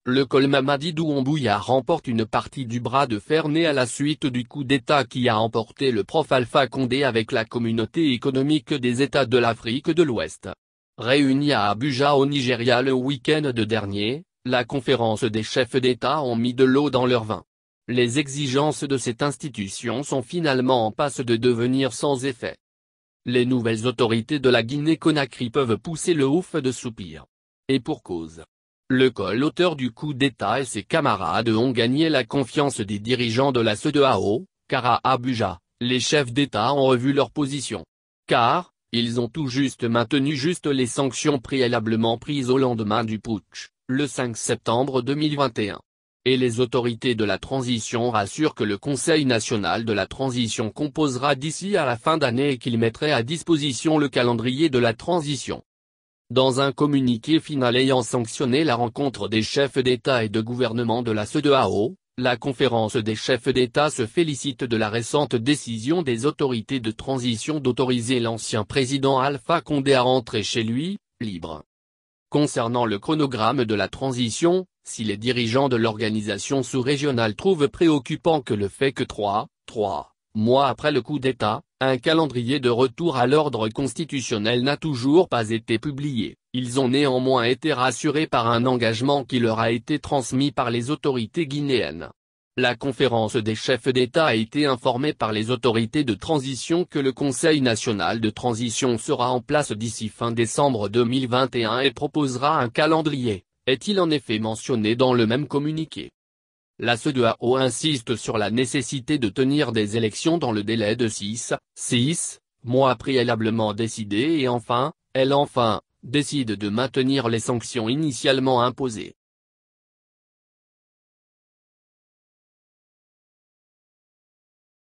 Le col Mamadi Doumbouya remporte une partie du bras de fer né à la suite du coup d'État qui a emporté le prof Alpha Condé avec la communauté économique des États de l'Afrique de l'Ouest. Réunie à Abuja au Nigeria le week-end dernier, la conférence des chefs d'État ont mis de l'eau dans leur vin. Les exigences de cette institution sont finalement en passe de devenir sans effet. Les nouvelles autorités de la Guinée-Conakry peuvent pousser le ouf de soupir. Et pour cause. Le col auteur du coup d'État et ses camarades ont gagné la confiance des dirigeants de la CEDEAO, car à Abuja, les chefs d'État ont revu leur position. Car, ils ont tout juste maintenu les sanctions préalablement prises au lendemain du putsch, le 5 septembre 2021. Et les autorités de la transition rassurent que le Conseil national de la transition composera d'ici à la fin d'année et qu'il mettrait à disposition le calendrier de la transition. Dans un communiqué final ayant sanctionné la rencontre des chefs d'État et de gouvernement de la CEDEAO, la conférence des chefs d'État se félicite de la récente décision des autorités de transition d'autoriser l'ancien président Alpha Condé à rentrer chez lui, libre. Concernant le chronogramme de la transition, si les dirigeants de l'organisation sous-régionale trouvent préoccupant que le fait que 3 mois après le coup d'État, un calendrier de retour à l'ordre constitutionnel n'a toujours pas été publié, ils ont néanmoins été rassurés par un engagement qui leur a été transmis par les autorités guinéennes. La conférence des chefs d'État a été informée par les autorités de transition que le Conseil national de transition sera en place d'ici fin décembre 2021 et proposera un calendrier, est-il en effet mentionné dans le même communiqué. La CEDEAO insiste sur la nécessité de tenir des élections dans le délai de 6 mois préalablement décidés et elle décide de maintenir les sanctions initialement imposées.